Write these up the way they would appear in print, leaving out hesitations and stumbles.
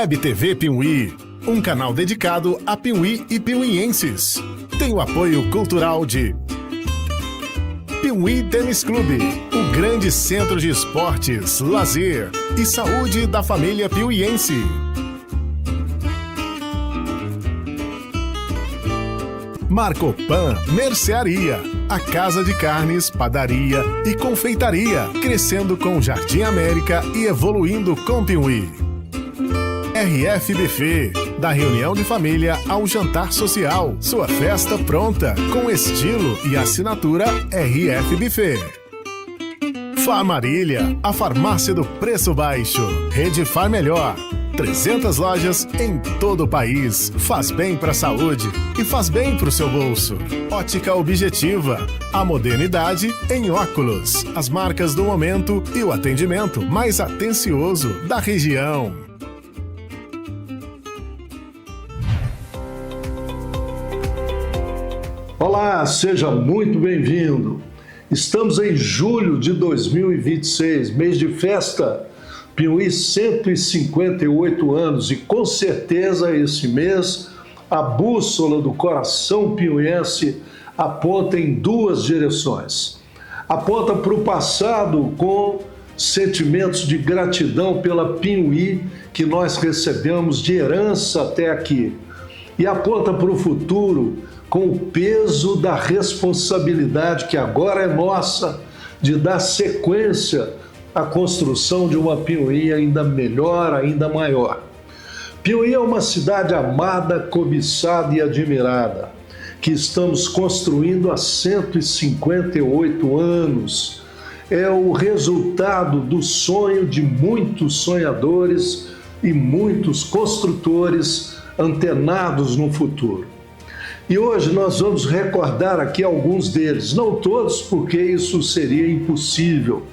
Web TV Piuí, um canal dedicado a Piuí e piuienses. Tem o apoio cultural de Piuí Tênis Clube, o grande centro de esportes, lazer e saúde da família piuiense. Marcopan Mercearia, a casa de carnes, padaria e confeitaria, crescendo com Jardim América e evoluindo com Piuí. RF Buffet, da reunião de família ao jantar social. Sua festa pronta, com estilo e assinatura RF Buffet. Farmarília, a farmácia do preço baixo. Rede Far Melhor, 300 lojas em todo o país. Faz bem para a saúde e faz bem para o seu bolso. Ótica Objetiva, a modernidade em óculos. As marcas do momento e o atendimento mais atencioso da região. Olá, seja muito bem-vindo. Estamos em julho de 2026, mês de festa. Piuí 158 anos e com certeza esse mês a bússola do coração piuiense aponta em duas direções. Aponta para o passado com sentimentos de gratidão pela Piuí que nós recebemos de herança até aqui. E aponta para o futuro com o peso da responsabilidade que agora é nossa de dar sequência à construção de uma Piuí ainda melhor, ainda maior. Piuí é uma cidade amada, cobiçada e admirada, que estamos construindo há 158 anos. É o resultado do sonho de muitos sonhadores e muitos construtores antenados no futuro. E hoje nós vamos recordar aqui alguns deles, não todos, porque isso seria impossível.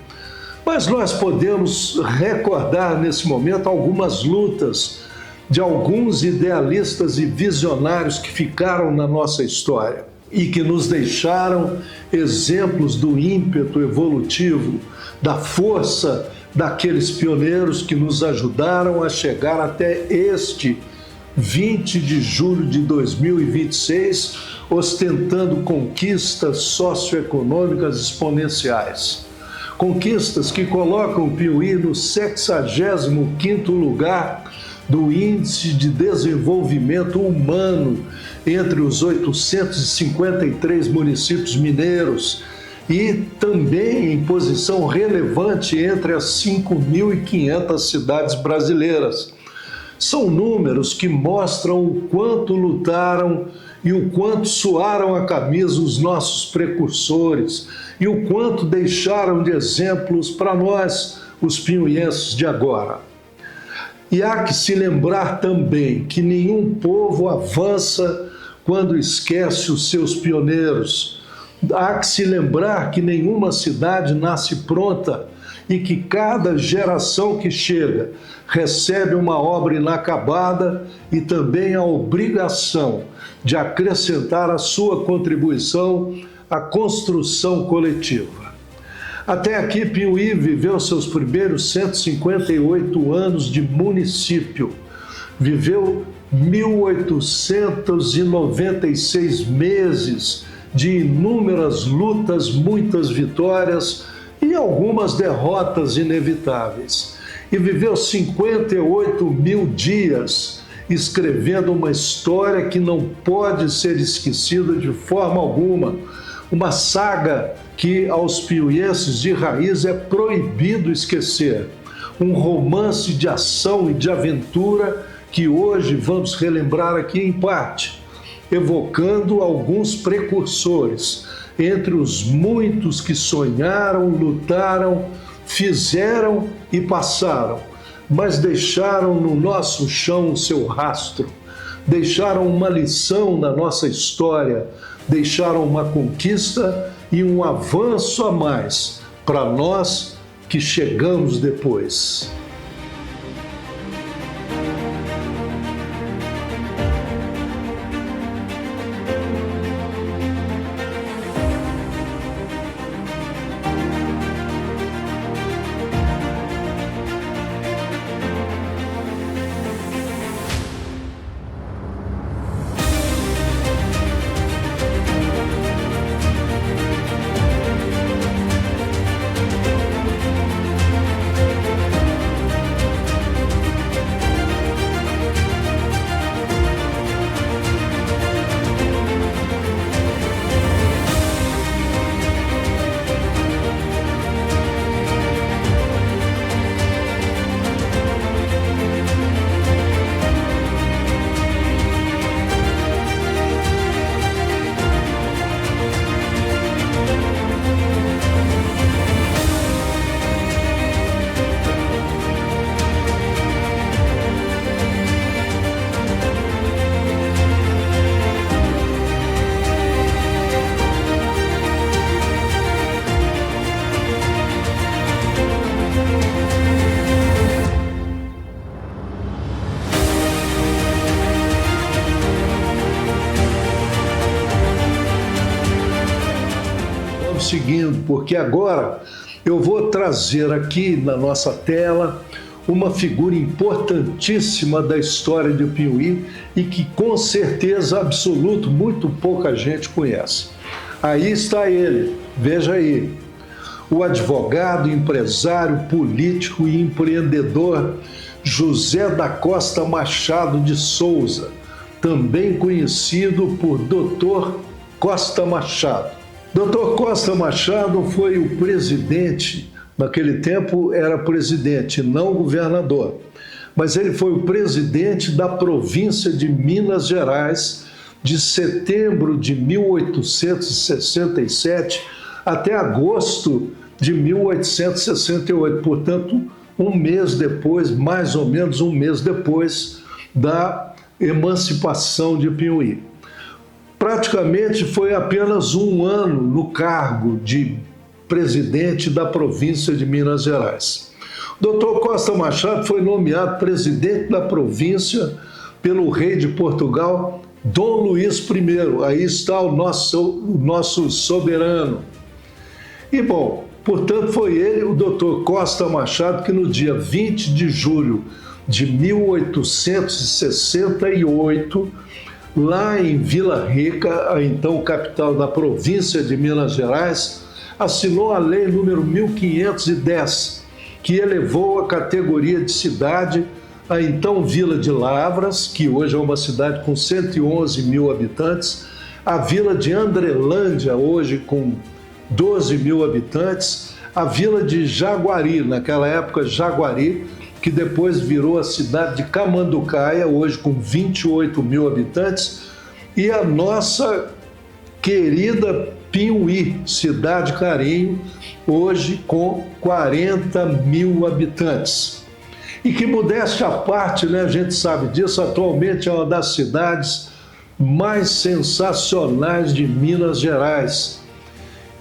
Mas nós podemos recordar nesse momento algumas lutas de alguns idealistas e visionários que ficaram na nossa história e que nos deixaram exemplos do ímpeto evolutivo, da força daqueles pioneiros que nos ajudaram a chegar até este 20 de julho de 2026, ostentando conquistas socioeconômicas exponenciais. Conquistas que colocam o Piuí no 65º lugar do Índice de Desenvolvimento Humano entre os 853 municípios mineiros e também em posição relevante entre as 5.500 cidades brasileiras. São números que mostram o quanto lutaram e o quanto suaram a camisa os nossos precursores e o quanto deixaram de exemplos para nós, os piuienses de agora. E há que se lembrar também que nenhum povo avança quando esquece os seus pioneiros. Há que se lembrar que nenhuma cidade nasce pronta e que cada geração que chega recebe uma obra inacabada e também a obrigação de acrescentar a sua contribuição à construção coletiva. Até aqui, Piuí viveu seus primeiros 158 anos de município. Viveu 1.896 meses de inúmeras lutas, muitas vitórias e algumas derrotas inevitáveis. E viveu 58 mil dias escrevendo uma história que não pode ser esquecida de forma alguma. Uma saga que aos piuienses de raiz é proibido esquecer. Um romance de ação e de aventura que hoje vamos relembrar aqui em parte, evocando alguns precursores, entre os muitos que sonharam, lutaram, fizeram e passaram, mas deixaram no nosso chão o seu rastro, deixaram uma lição na nossa história, deixaram uma conquista e um avanço a mais para nós que chegamos depois. Seguindo, porque agora eu vou trazer aqui na nossa tela uma figura importantíssima da história de Piuí e que com certeza absoluta muito pouca gente conhece. Aí está ele, veja aí, o advogado, empresário, político e empreendedor José da Costa Machado de Souza, também conhecido por Dr. Costa Machado. Dr. Costa Machado foi o presidente, naquele tempo era presidente, não governador, mas ele foi o presidente da província de Minas Gerais de setembro de 1867 até agosto de 1868, portanto, um mês depois, mais ou menos um mês depois da emancipação de Piuí. Praticamente foi apenas um ano no cargo de presidente da província de Minas Gerais. Dr. Costa Machado foi nomeado presidente da província pelo rei de Portugal, Dom Luís I. Aí está o nosso soberano. E bom, portanto foi ele, o Dr. Costa Machado, que no dia 20 de julho de 1868, lá em Vila Rica, a então capital da província de Minas Gerais, assinou a lei número 1510, que elevou a categoria de cidade a então Vila de Lavras, que hoje é uma cidade com 111 mil habitantes, a Vila de Andrelândia, hoje com 12 mil habitantes, a Vila de Jaguari, naquela época Jaguari, que depois virou a cidade de Camanducaia, hoje com 28 mil habitantes, e a nossa querida Piuí, Cidade Carinho, hoje com 40 mil habitantes. E que, modéstia à parte, né, a gente sabe disso, atualmente é uma das cidades mais sensacionais de Minas Gerais.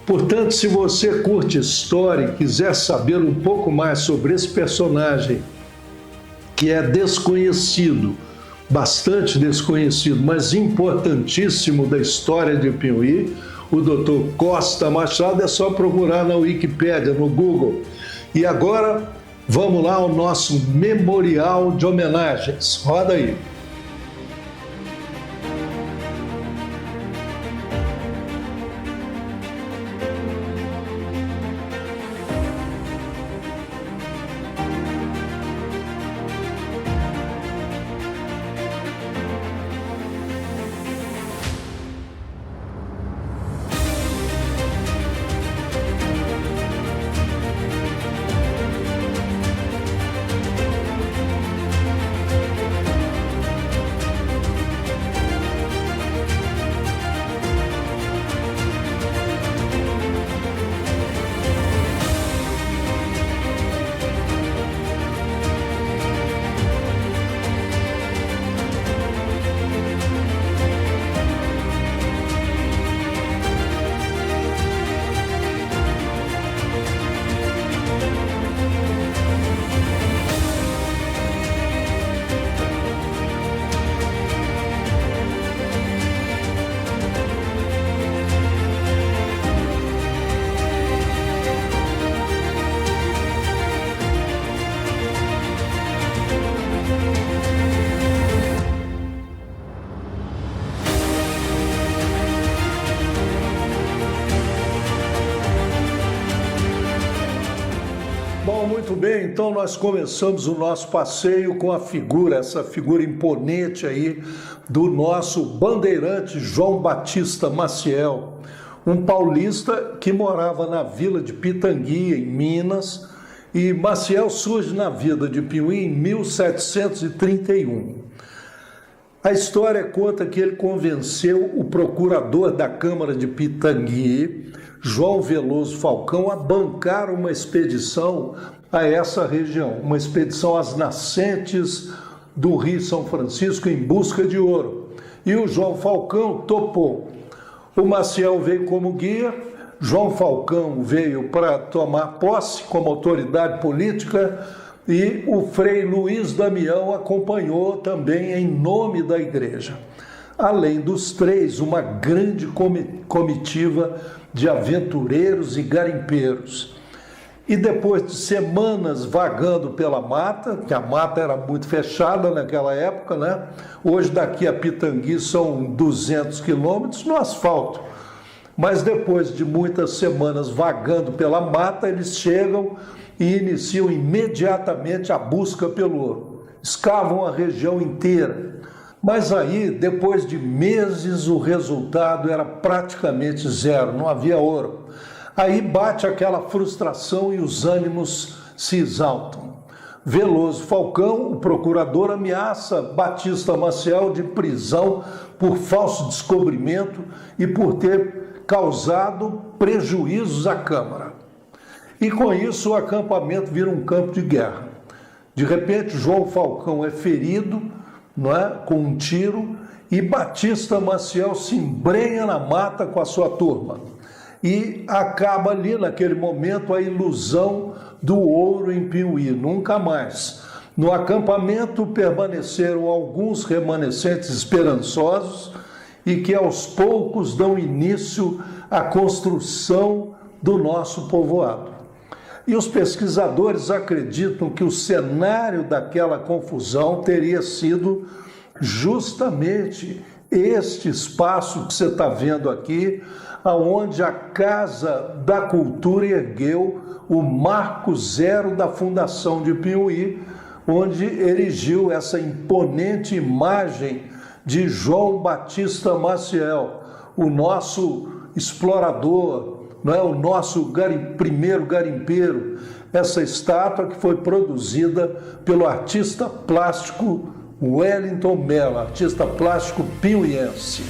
Portanto, se você curte história e quiser saber um pouco mais sobre esse personagem, que é desconhecido, bastante desconhecido, mas importantíssimo da história de Piuí, o Dr. Costa Machado, é só procurar na Wikipédia, no Google. E agora, vamos lá ao nosso memorial de homenagens. Roda aí. Bom, muito bem, então nós começamos o nosso passeio com a figura, essa figura imponente aí do nosso bandeirante João Batista Maciel, um paulista que morava na vila de Pitangui, em Minas, e Maciel surge na vida de Piuí em 1731. A história conta que ele convenceu o procurador da Câmara de Pitangui, João Veloso Falcão, a bancar uma expedição a essa região, uma expedição às nascentes do Rio São Francisco em busca de ouro. E o João Falcão topou. O Maciel veio como guia, João Falcão veio para tomar posse como autoridade política e o Frei Luiz Damião acompanhou também em nome da igreja. Além dos três, uma grande comitiva de aventureiros e garimpeiros. E depois de semanas vagando pela mata, que a mata era muito fechada naquela época, né? Hoje daqui a Pitangui são 200 quilômetros no asfalto. Mas depois de muitas semanas vagando pela mata, eles chegam e iniciam imediatamente a busca pelo ouro. Escavam a região inteira. Mas aí, depois de meses, o resultado era praticamente zero, não havia ouro. Aí bate aquela frustração e os ânimos se exaltam. Veloso Falcão, o procurador, ameaça Batista Maciel de prisão por falso descobrimento e por ter causado prejuízos à Câmara. E com isso o acampamento vira um campo de guerra. De repente, João Falcão é ferido, não é, com um tiro, e Batista Maciel se embrenha na mata com a sua turma. E acaba ali, naquele momento, a ilusão do ouro em Piuí, nunca mais. No acampamento permaneceram alguns remanescentes esperançosos e que aos poucos dão início à construção do nosso povoado. E os pesquisadores acreditam que o cenário daquela confusão teria sido justamente este espaço que você está vendo aqui, aonde a Casa da Cultura ergueu o marco zero da fundação de Piuí, onde erigiu essa imponente imagem de João Batista Maciel, o nosso explorador, não é? O nosso primeiro garimpeiro, essa estátua que foi produzida pelo artista plástico Wellington Mello, artista plástico piuiense.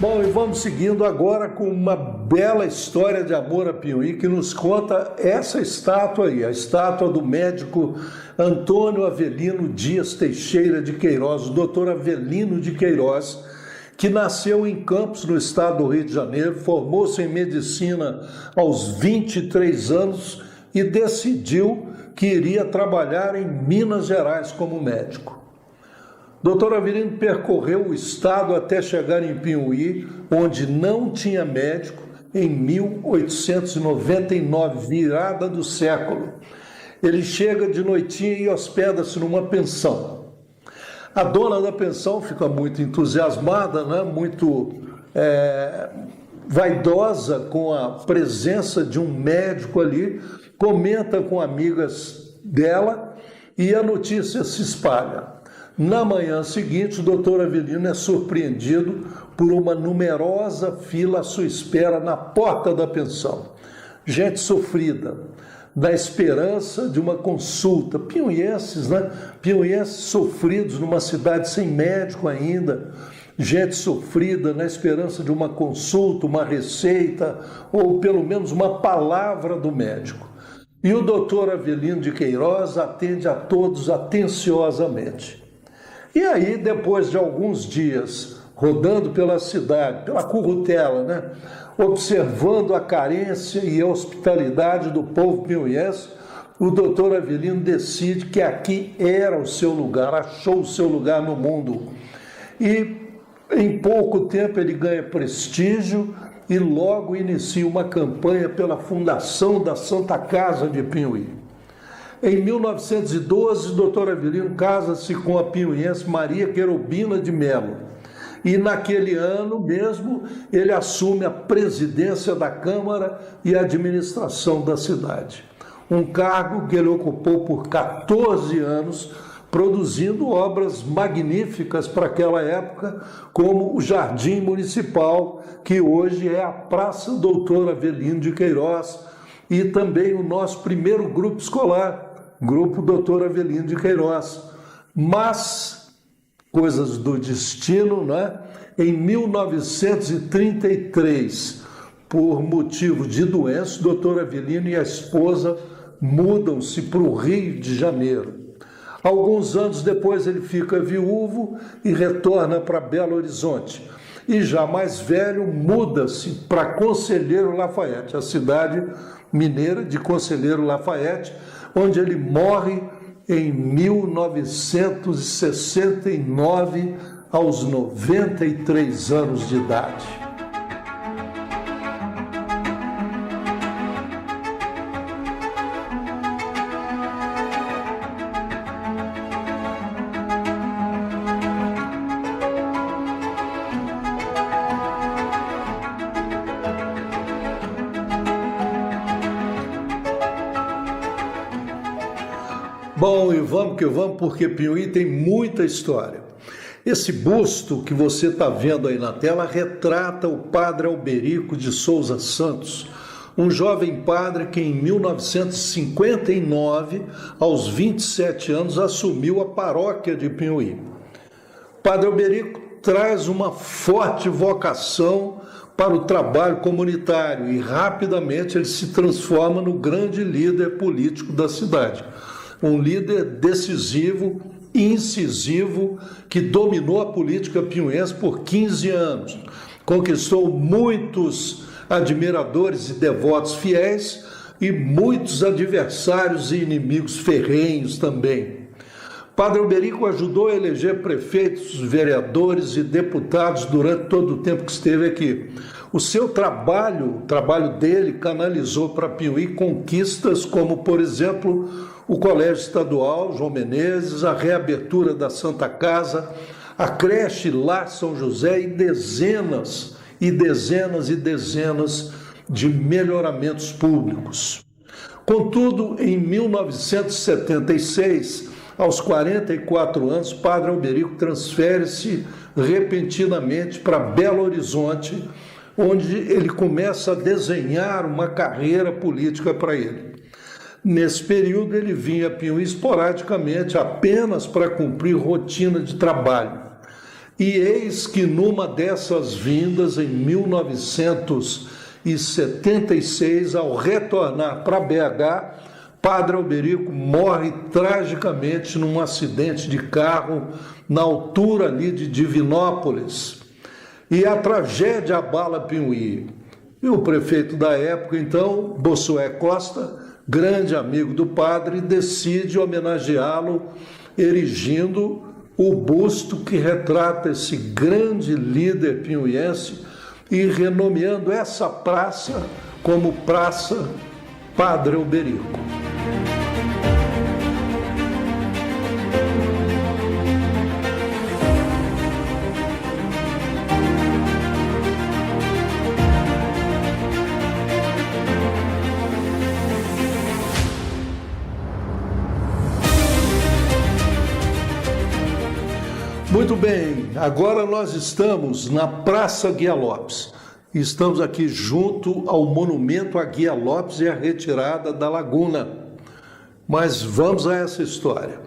Bom, e vamos seguindo agora com uma bela história de amor a Piuí que nos conta essa estátua aí, a estátua do médico Antônio Avelino Dias Teixeira de Queiroz, o doutor Avelino de Queiroz, que nasceu em Campos, no estado do Rio de Janeiro, formou-se em medicina aos 23 anos e decidiu que iria trabalhar em Minas Gerais como médico. Doutor Avelino percorreu o estado até chegar em Piuí, onde não tinha médico, em 1899, virada do século. Ele chega de noitinha e hospeda-se numa pensão. A dona da pensão fica muito entusiasmada, né? Muito vaidosa com a presença de um médico ali, comenta com amigas dela e a notícia se espalha. Na manhã seguinte, o doutor Avelino é surpreendido por uma numerosa fila à sua espera na porta da pensão. Gente sofrida, na esperança de uma consulta. Piuienses, né? Piuienses sofridos numa cidade sem médico ainda. Gente sofrida na esperança de uma consulta, uma receita ou pelo menos uma palavra do médico. E o doutor Avelino de Queiroz atende a todos atenciosamente. E aí, depois de alguns dias rodando pela cidade, pela currutela, né, observando a carência e a hospitalidade do povo piuiense, o doutor Avelino decide que aqui era o seu lugar, achou o seu lugar no mundo. E em pouco tempo ele ganha prestígio e logo inicia uma campanha pela fundação da Santa Casa de Pinhuí. Em 1912, o doutor Avelino casa-se com a pinhuiense Maria Querubina de Melo. E naquele ano mesmo, ele assume a presidência da Câmara e a administração da cidade. Um cargo que ele ocupou por 14 anos, produzindo obras magníficas para aquela época, como o Jardim Municipal, que hoje é a Praça Doutor Avelino de Queiroz, e também o nosso primeiro grupo escolar, Grupo Doutor Avelino de Queiroz. Mas, coisas do destino, né? Em 1933, por motivo de doença, o doutor Avelino e a esposa mudam-se para o Rio de Janeiro. Alguns anos depois ele fica viúvo e retorna para Belo Horizonte. E já mais velho, muda-se para Conselheiro Lafayette, a cidade mineira de Conselheiro Lafayette, onde ele morre em 1969, aos 93 anos de idade. Bom, e vamos que vamos, porque Pinhuí tem muita história. Esse busto que você está vendo aí na tela retrata o padre Alberico de Souza Santos, um jovem padre que em 1959, aos 27 anos, assumiu a paróquia de Pinhuí. Padre Alberico traz uma forte vocação para o trabalho comunitário e rapidamente ele se transforma no grande líder político da cidade. Um líder decisivo, incisivo, que dominou a política pinhuense por 15 anos. Conquistou muitos admiradores e devotos fiéis e muitos adversários e inimigos ferrenhos também. Padre Alberico ajudou a eleger prefeitos, vereadores e deputados durante todo o tempo que esteve aqui. O seu trabalho, o trabalho dele, canalizou para Pinhuí conquistas como, por exemplo, o Colégio Estadual João Menezes, a reabertura da Santa Casa, a creche Lar São José e dezenas de melhoramentos públicos. Contudo, em 1976, aos 44 anos, Padre Alberico transfere-se repentinamente para Belo Horizonte, onde ele começa a desenhar uma carreira política para ele. Nesse período, ele vinha a Pinhuí esporadicamente, apenas para cumprir rotina de trabalho. E eis que numa dessas vindas, em 1976, ao retornar para BH, Padre Alberico morre tragicamente num acidente de carro na altura ali de Divinópolis. E a tragédia abala Pinhuí. E o prefeito da época, então, Bossué Costa, grande amigo do padre, decide homenageá-lo, erigindo o busto que retrata esse grande líder pinhuiense e renomeando essa praça como Praça Padre Alberico. Muito bem, agora nós estamos na Praça Guia Lopes. Estamos aqui junto ao monumento a Guia Lopes e a retirada da laguna. Mas vamos a essa história.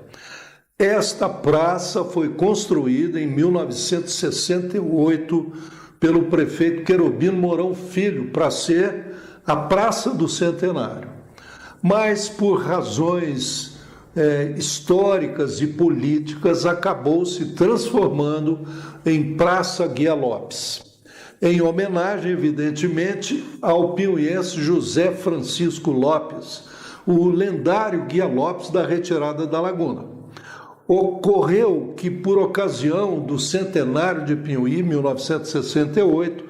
Esta praça foi construída em 1968 pelo prefeito Querubino Mourão Filho para ser a Praça do Centenário. Mas por razões históricas e políticas, acabou se transformando em Praça Guia Lopes, em homenagem, evidentemente, ao pinhuiense José Francisco Lopes, o lendário Guia Lopes da retirada da laguna. Ocorreu que, por ocasião do centenário de Pinhuí, 1968,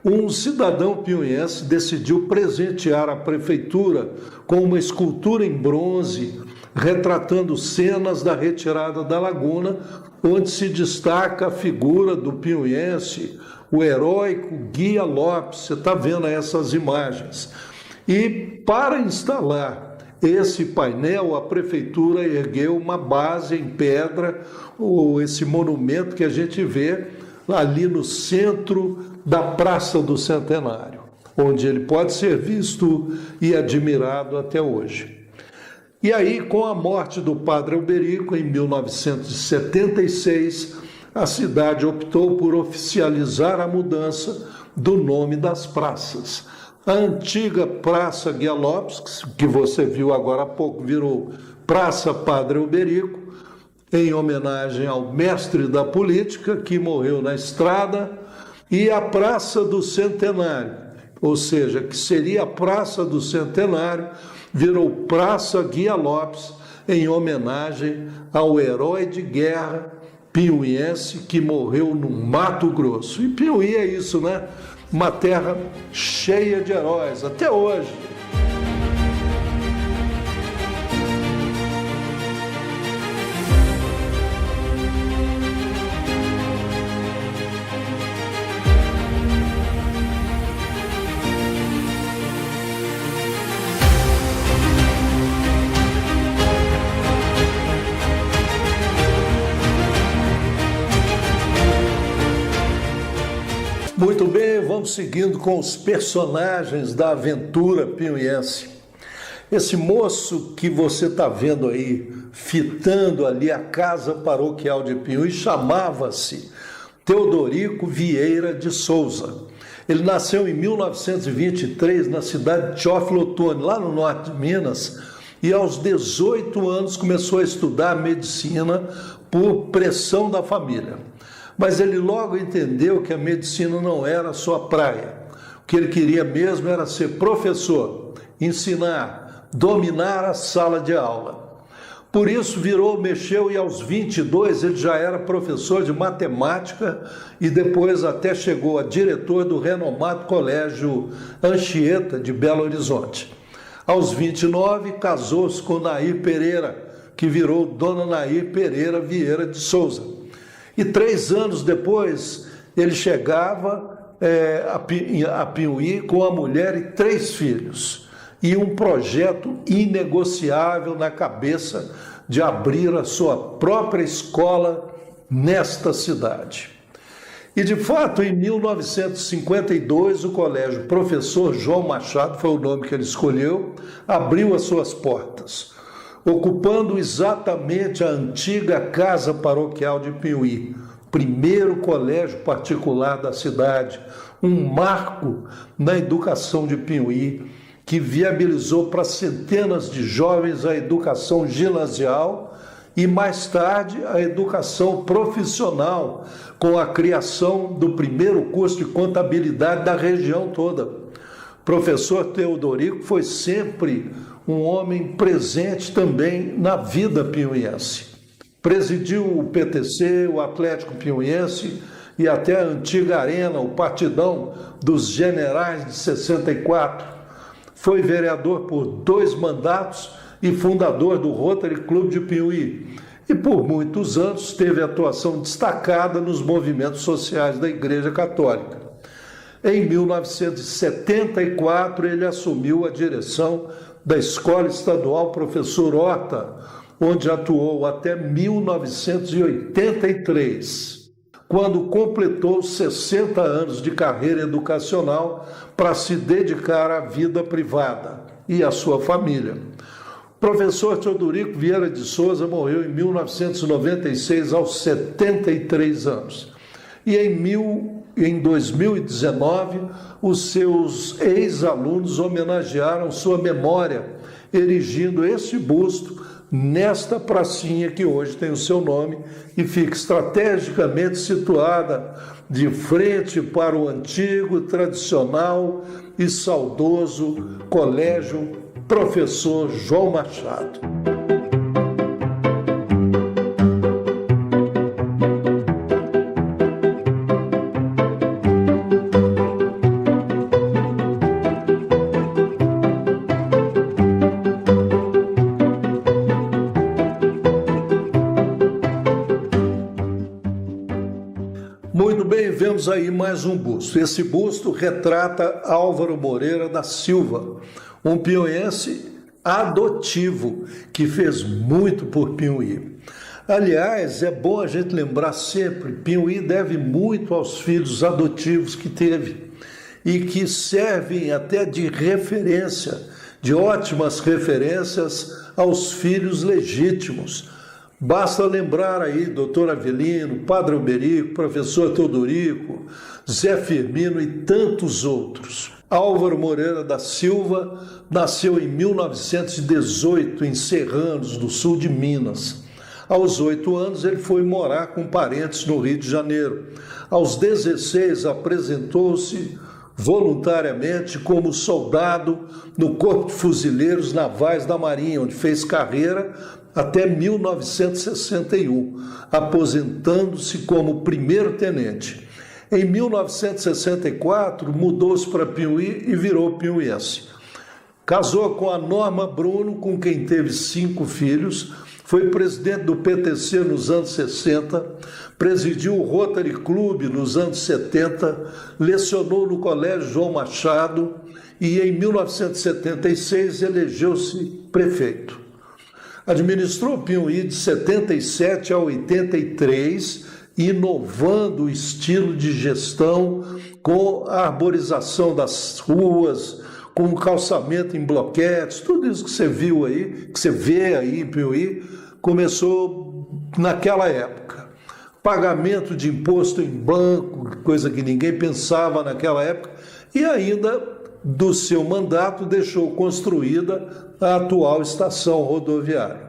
um cidadão piauiense decidiu presentear a prefeitura com uma escultura em bronze retratando cenas da retirada da laguna, onde se destaca a figura do piauiense, o heróico Guia Lopes. Você está vendo essas imagens. E para instalar esse painel, a prefeitura ergueu uma base em pedra, esse monumento que a gente vê ali no centro da Praça do Centenário, onde ele pode ser visto e admirado até hoje. E aí, com a morte do padre Alberico, em 1976, a cidade optou por oficializar a mudança do nome das praças. A antiga Praça Guia Lopes, que você viu agora há pouco, virou Praça Padre Alberico, em homenagem ao mestre da política, que morreu na estrada, e a Praça do Centenário, ou seja, que seria a Praça do Centenário, virou Praça Guia Lopes, em homenagem ao herói de guerra piauiense que morreu no Mato Grosso. E Piauí é isso, né? Uma terra cheia de heróis, até hoje. Muito bem, vamos seguindo com os personagens da aventura piauiense. Esse moço que você está vendo aí, fitando ali a casa paroquial de Piauí, chamava-se Teodorico Vieira de Souza. Ele nasceu em 1923 na cidade de Teófilo Otoni, lá no norte de Minas, e aos 18 anos começou a estudar medicina por pressão da família. Mas ele logo entendeu que a medicina não era a sua praia. O que ele queria mesmo era ser professor, ensinar, dominar a sala de aula. Por isso mexeu e aos 22 ele já era professor de matemática e depois até chegou a diretor do renomado Colégio Anchieta de Belo Horizonte. Aos 29 casou-se com Nair Pereira, que virou Dona Nair Pereira Vieira de Souza. E 3 anos depois, ele chegava a Piauí com a mulher e 3 filhos. E um projeto inegociável na cabeça de abrir a sua própria escola nesta cidade. E, de fato, em 1952, o colégio Professor João Machado, foi o nome que ele escolheu, abriu as suas portas, ocupando exatamente a antiga Casa Paroquial de Piauí, primeiro colégio particular da cidade, um marco na educação de Piauí, que viabilizou para centenas de jovens a educação ginasial e, mais tarde, a educação profissional, com a criação do primeiro curso de contabilidade da região toda. O professor Teodorico foi sempre um homem presente também na vida piauiense. Presidiu o PTC, o Atlético Piauiense e até a antiga Arena, o Partidão dos Generais de 64. Foi vereador por 2 mandatos e fundador do Rotary Club de Piauí. E por muitos anos teve atuação destacada nos movimentos sociais da Igreja Católica. Em 1974, ele assumiu a direção da Escola Estadual Professor Horta, onde atuou até 1983, quando completou 60 anos de carreira educacional para se dedicar à vida privada e à sua família. O professor Teodorico Vieira de Souza morreu em 1996, aos 73 anos. E em 2019, os seus ex-alunos homenagearam sua memória, erigindo esse busto nesta pracinha que hoje tem o seu nome e fica estrategicamente situada de frente para o antigo, tradicional e saudoso Colégio Professor João Machado. temos aí mais um busto. Esse busto retrata Álvaro Moreira da Silva, um piauiense adotivo que fez muito por Piauí. Aliás, é bom a gente lembrar sempre, Piauí deve muito aos filhos adotivos que teve e que servem até de referência, de ótimas referências aos filhos legítimos. Basta lembrar aí Dr. Avelino, Padre Alberico, Professor Teodorico, Zé Firmino e tantos outros. Álvaro Moreira da Silva nasceu em 1918 em Serranos, no sul de Minas. Aos 8 anos ele foi morar com parentes no Rio de Janeiro. Aos 16 apresentou-se voluntariamente como soldado no Corpo de Fuzileiros Navais da Marinha, onde fez carreira até 1961, aposentando-se como primeiro-tenente. Em 1964, mudou-se para Piauí e virou piauiense. Casou com a Norma Bruno, com quem teve 5 filhos, foi presidente do PTC nos anos 60, presidiu o Rotary Club nos anos 70, lecionou no Colégio João Machado e em 1976 elegeu-se prefeito. Administrou Piauí de 77 a 83, inovando o estilo de gestão com a arborização das ruas, com o calçamento em bloquetes, tudo isso que você viu aí, que você vê aí em Piauí, começou naquela época. Pagamento de imposto em banco, coisa que ninguém pensava naquela época, e ainda do seu mandato deixou construída a atual estação rodoviária.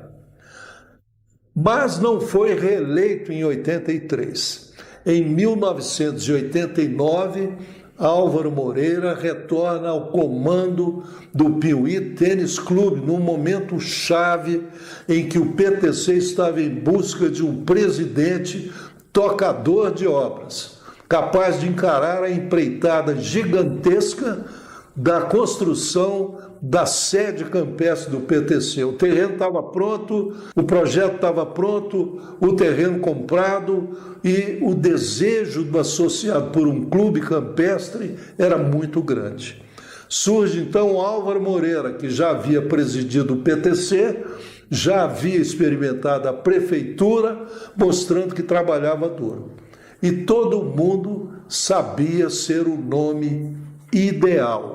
Mas não foi reeleito em 83. Em 1989, Álvaro Moreira retorna ao comando do Piauí Tênis Clube, num momento chave em que o PTC estava em busca de um presidente tocador de obras, capaz de encarar a empreitada gigantesca da construção da sede campestre do PTC. O terreno estava pronto, o projeto estava pronto, o terreno comprado e o desejo do associado por um clube campestre era muito grande. Surge então Álvaro Moreira, que já havia presidido o PTC, já havia experimentado a prefeitura, mostrando que trabalhava duro. E todo mundo sabia ser o nome ideal.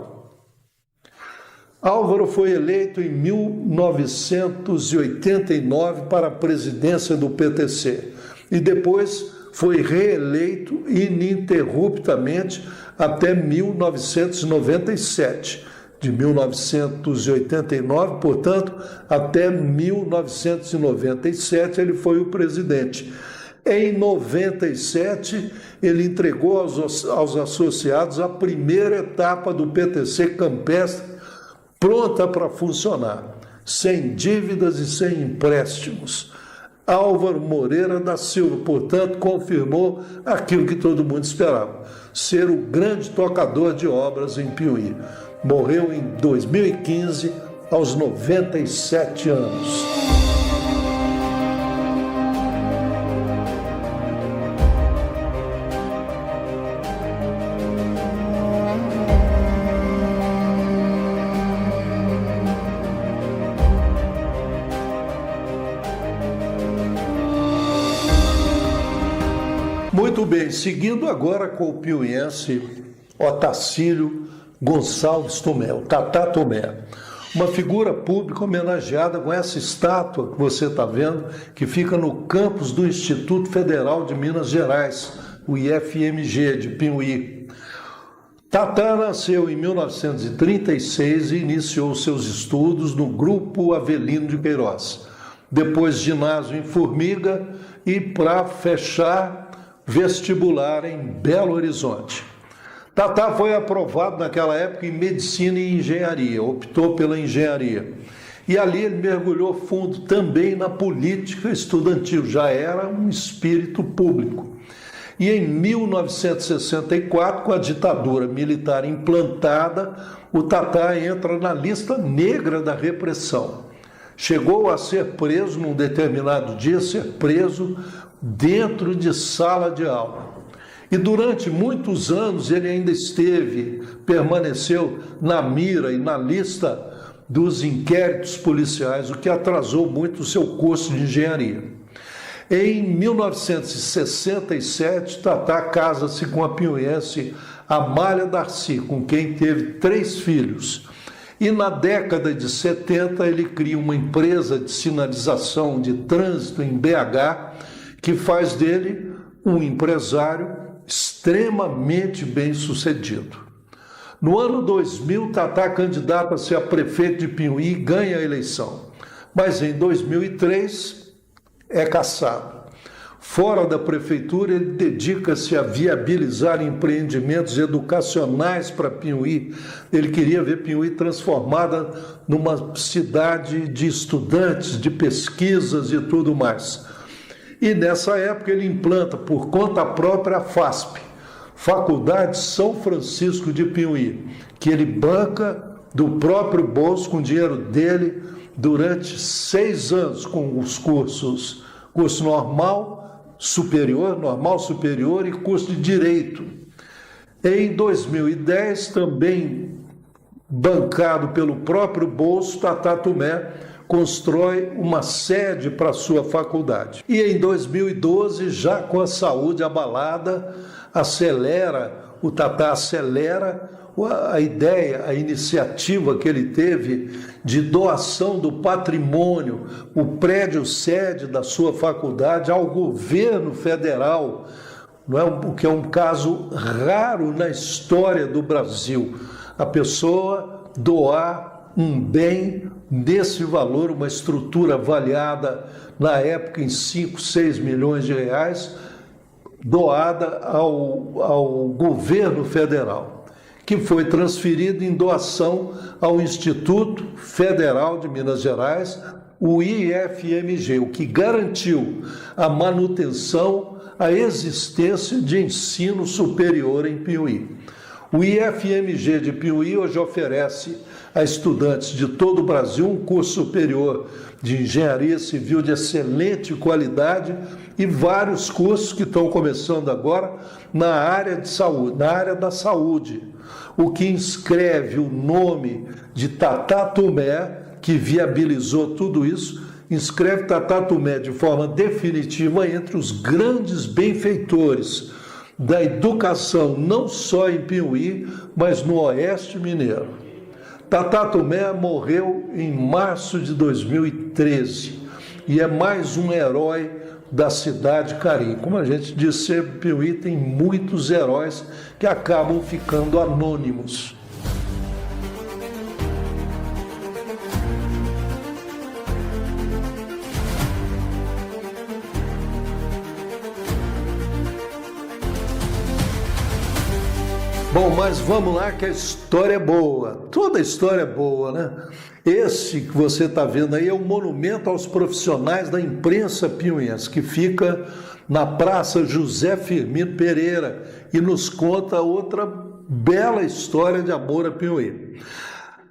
Álvaro foi eleito em 1989 para a presidência do PTC e depois foi reeleito ininterruptamente até 1997. De 1989, portanto, até 1997 ele foi o presidente. Em 97, ele entregou aos associados a primeira etapa do PTC campestre, pronta para funcionar, sem dívidas e sem empréstimos. Álvaro Moreira da Silva, portanto, confirmou aquilo que todo mundo esperava, ser o grande tocador de obras em Piauí. Morreu em 2015, aos 97 anos. Muito bem, seguindo agora com o piauiense Otacílio Gonçalves Tomé, o Tatá Tomé, uma figura pública homenageada com essa estátua que você está vendo, que fica no campus do Instituto Federal de Minas Gerais, o IFMG de Piauí. Tatá nasceu em 1936 e iniciou seus estudos no Grupo Avelino de Queiroz. Depois ginásio em Formiga e, para fechar, vestibular em Belo Horizonte. Tatá foi aprovado naquela época em Medicina e Engenharia, optou pela Engenharia. E ali ele mergulhou fundo também na política estudantil, já era um espírito público. E em 1964, com a ditadura militar implantada, o Tatá entra na lista negra da repressão. Chegou a ser preso num determinado dia, dentro de sala de aula. E durante muitos anos ele ainda permaneceu na mira e na lista dos inquéritos policiais, o que atrasou muito o seu curso de engenharia. Em 1967, Tatá casa-se com a piauiense Amália Darcy, com quem teve 3 filhos. E na década de 70 ele cria uma empresa de sinalização de trânsito em BH, que faz dele um empresário extremamente bem-sucedido. No ano 2000, Tatá candidata-se a prefeito de Piauí e ganha a eleição. Mas em 2003 é cassado. Fora da prefeitura, ele dedica-se a viabilizar empreendimentos educacionais para Piauí. Ele queria ver Piauí transformada numa cidade de estudantes, de pesquisas e tudo mais. E nessa época ele implanta por conta própria a FASP, Faculdade São Francisco de Piauí, que ele banca do próprio bolso, com dinheiro dele, durante 6 anos, com os curso normal, superior e curso de Direito. Em 2010, também bancado pelo próprio bolso, Tatá Tumé constrói uma sede para a sua faculdade. E em 2012, já com a saúde abalada, o Tatá acelera a ideia, a iniciativa que ele teve de doação do patrimônio, o prédio sede da sua faculdade ao governo federal, não é? O que é um caso raro na história do Brasil. A pessoa doar um bem desse valor, uma estrutura avaliada na época em 5, 6 milhões de reais, doada ao governo federal, que foi transferido em doação ao Instituto Federal de Minas Gerais, o IFMG, o que garantiu a manutenção, a existência de ensino superior em Piauí. O IFMG de Piauí hoje oferece a estudantes de todo o Brasil um curso superior de engenharia civil de excelente qualidade e vários cursos que estão começando agora na área de saúde, na área da saúde, o que inscreve o nome de Tatá Tumé, que viabilizou tudo isso, inscreve Tatá Tumé de forma definitiva entre os grandes benfeitores da educação, não só em Piauí, mas no Oeste Mineiro. Tatá Tumé morreu em março de 2013 e é mais um herói da cidade Carim. Como a gente disse, Piauí tem muitos heróis que acabam ficando anônimos. Bom, mas vamos lá que a história é boa. Toda história é boa, né? Esse que você está vendo aí é um monumento aos profissionais da imprensa piauiense, que fica na Praça José Firmino Pereira e nos conta outra bela história de amor a Piauí.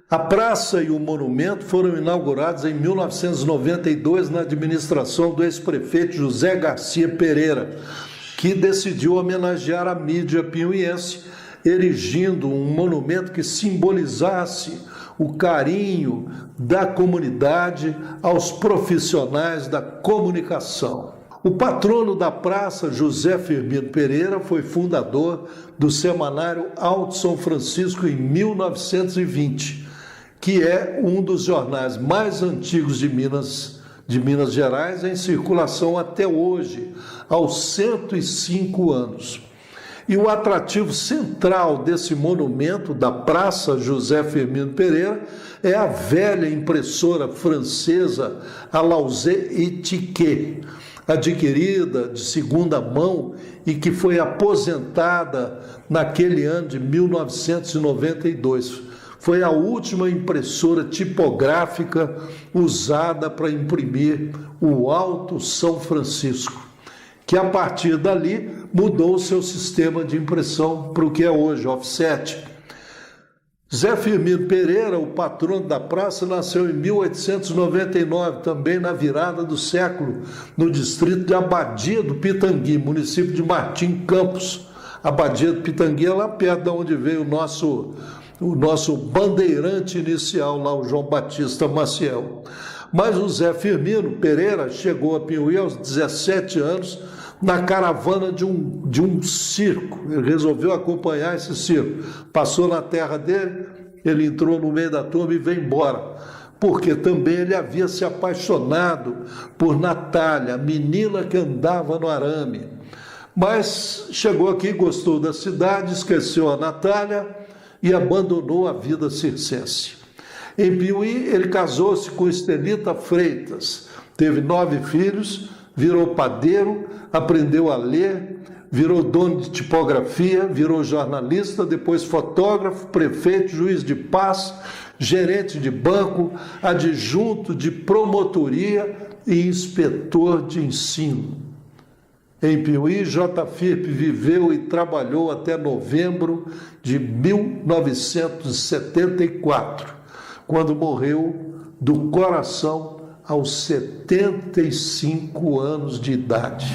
A praça e o monumento foram inaugurados em 1992 na administração do ex-prefeito José Garcia Pereira, que decidiu homenagear a mídia piauiense, erigindo um monumento que simbolizasse o carinho da comunidade aos profissionais da comunicação. O patrono da praça, José Firmino Pereira, foi fundador do semanário Alto São Francisco em 1920, que é um dos jornais mais antigos de Minas Gerais, em circulação até hoje, aos 105 anos. E o atrativo central desse monumento da Praça José Firmino Pereira é a velha impressora francesa a Lausée-Etiquet, adquirida de segunda mão e que foi aposentada naquele ano de 1992. Foi a última impressora tipográfica usada para imprimir o Alto São Francisco, que a partir dali mudou o seu sistema de impressão para o que é hoje, offset. Zé Firmino Pereira, o patrono da praça, nasceu em 1899, também na virada do século, no distrito de Abadia do Pitangui, município de Martim Campos, A Badia do Pitangui é lá perto de onde veio o nosso bandeirante inicial, lá o João Batista Maciel. Mas o Zé Firmino Pereira chegou a Piuí aos 17 anos na caravana de um circo. Ele resolveu acompanhar esse circo. Passou na terra dele, ele entrou no meio da turma e veio embora. Porque também ele havia se apaixonado por Natália, a menina que andava no arame. Mas chegou aqui, gostou da cidade, esqueceu a Natália e abandonou a vida circense. Em Piuí, ele casou-se com Estelita Freitas, teve 9 filhos, virou padeiro, aprendeu a ler, virou dono de tipografia, virou jornalista, depois fotógrafo, prefeito, juiz de paz, gerente de banco, adjunto de promotoria e inspetor de ensino. Em Piuí, J. Firpo viveu e trabalhou até novembro de 1974, quando morreu do coração aos 75 anos de idade.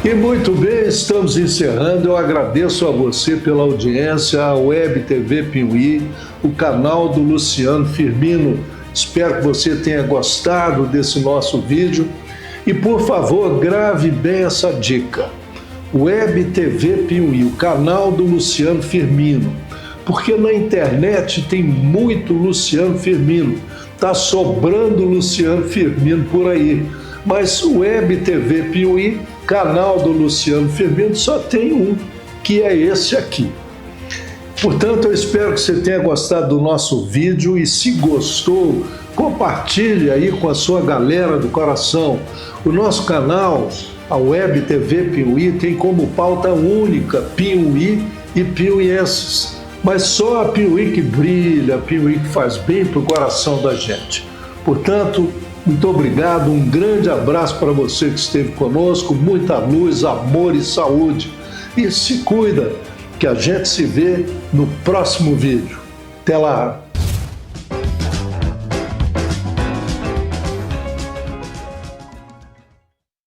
E muito bem, estamos encerrando. Eu agradeço a você pela audiência, a Web TV Piuí, o canal do Luciano Firmino. Espero que você tenha gostado desse nosso vídeo. E, por favor, grave bem essa dica. Web TV Piuí, o canal do Luciano Firmino. Porque na internet tem muito Luciano Firmino. Está sobrando Luciano Firmino por aí. Mas Web TV Piuí, canal do Luciano Firmino, só tem um, que é esse aqui. Portanto, eu espero que você tenha gostado do nosso vídeo e, se gostou, compartilhe aí com a sua galera do coração. O nosso canal, a Web TV Piuí, tem como pauta única Piuí e piuienses. Mas só a Piuí que brilha, a Piuí que faz bem para o coração da gente. Portanto, muito obrigado, um grande abraço para você que esteve conosco, muita luz, amor e saúde. E se cuida, que a gente se vê no próximo vídeo. Até lá!